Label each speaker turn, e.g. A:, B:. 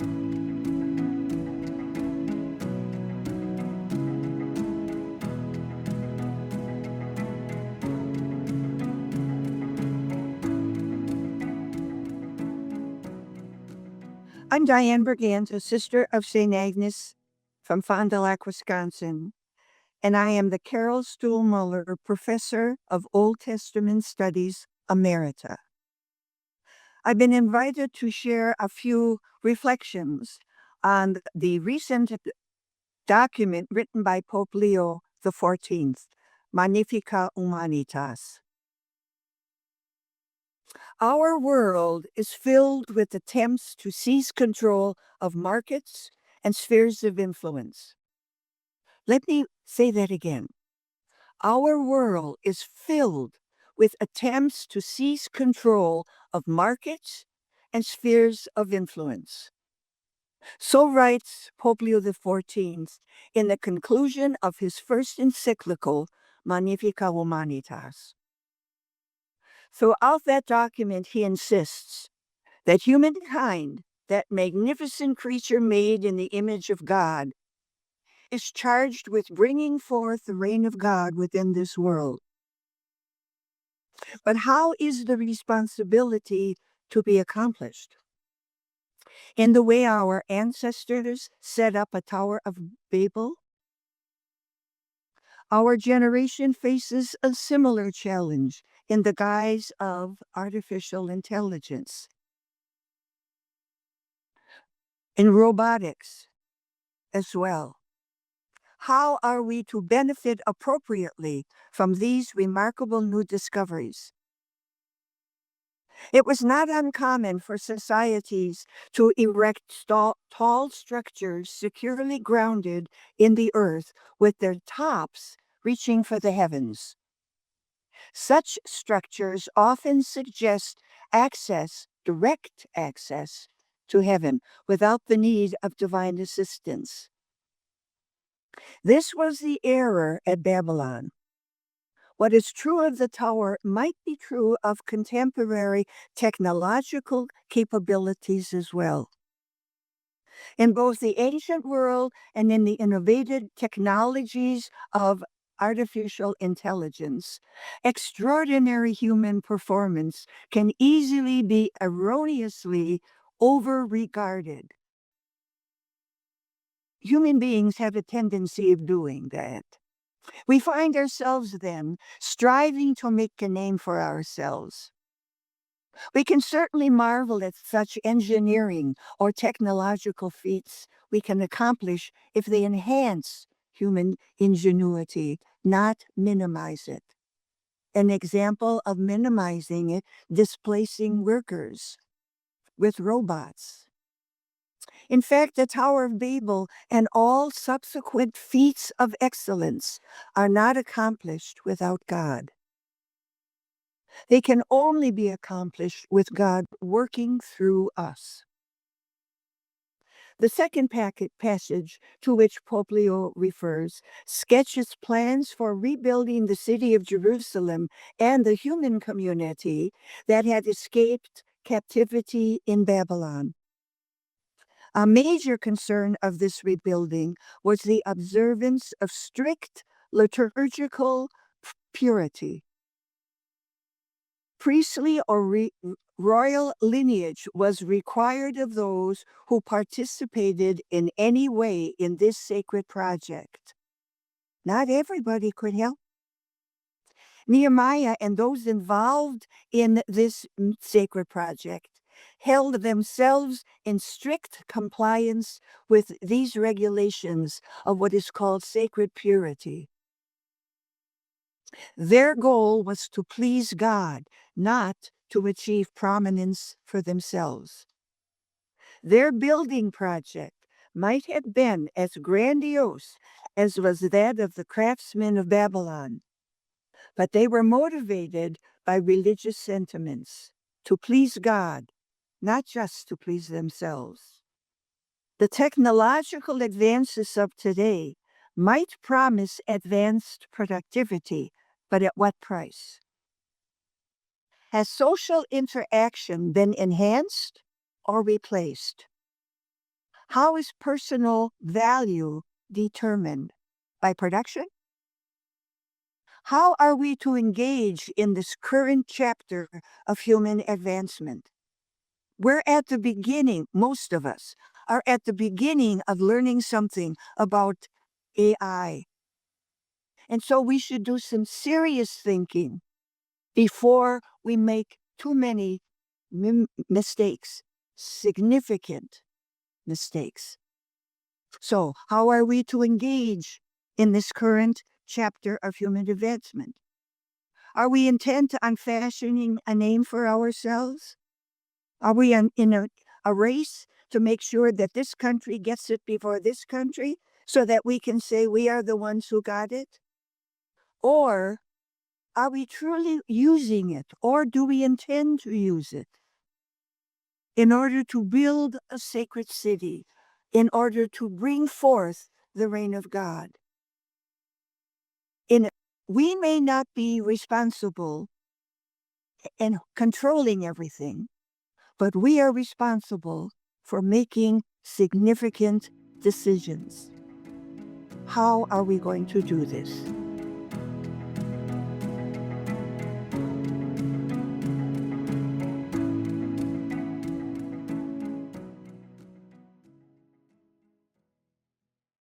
A: I'm Dianne Bergant, a sister of St. Agnes from Fond du Lac, Wisconsin, and I am the Carol Stuhlmuller Professor of Old Testament Studies Emerita. I've been invited to share a few reflections on the recent document written by Pope Leo XIV, Magnifica Humanitas. Our world is filled with attempts to seize control of markets and spheres of influence. Let me say that again. Our world is filled with attempts to seize control of markets and spheres of influence. So writes Pope Leo XIV in the conclusion of his first encyclical, Magnifica Humanitas. Throughout that document, he insists that humankind, that magnificent creature made in the image of God, is charged with bringing forth the reign of God within this world. But how is the responsibility to be accomplished? In the way our ancestors set up a Tower of Babel? Our generation faces a similar challenge in the guise of artificial intelligence. In robotics as well. How are we to benefit appropriately from these remarkable new discoveries? It was not uncommon for societies to erect tall structures securely grounded in the earth with their tops reaching for the heavens. Such structures often suggest direct access to heaven without the need of divine assistance. This was the error at Babylon. What is true of the tower might be true of contemporary technological capabilities as well. In both the ancient world and in the innovative technologies of artificial intelligence, extraordinary human performance can easily be erroneously overregarded. Human beings have a tendency of doing that. We find ourselves then striving to make a name for ourselves. We can certainly marvel at such engineering or technological feats we can accomplish if they enhance human ingenuity, not minimize it. An example of minimizing it, displacing workers with robots. In fact, the Tower of Babel and all subsequent feats of excellence are not accomplished without God. They can only be accomplished with God working through us. The second passage to which Pope Leo refers sketches plans for rebuilding the city of Jerusalem and the human community that had escaped captivity in Babylon. A major concern of this rebuilding was the observance of strict liturgical purity. Priestly or royal lineage was required of those who participated in any way in this sacred project. Not everybody could help. Nehemiah and those involved in this sacred project held themselves in strict compliance with these regulations of what is called sacred purity. Their goal was to please God, not to achieve prominence for themselves. Their building project might have been as grandiose as was that of the craftsmen of Babylon, but they were motivated by religious sentiments to please God, not just to please themselves. The technological advances of today might promise advanced productivity, but at what price? Has social interaction been enhanced or replaced? How is personal value determined? By production? How are we to engage in this current chapter of human advancement? We're at the beginning, most of us are at the beginning of learning something about AI. And so we should do some serious thinking before we make too many mistakes, significant mistakes. So, how are we to engage in this current chapter of human advancement? Are we intent on fashioning a name for ourselves? Are we in a race to make sure that this country gets it before this country so that we can say we are the ones who got it? Or are we truly using it, or do we intend to use it in order to build a sacred city, in order to bring forth the reign of God? In we may not be responsible and controlling everything, but we are responsible for making significant decisions. How are we going to do this?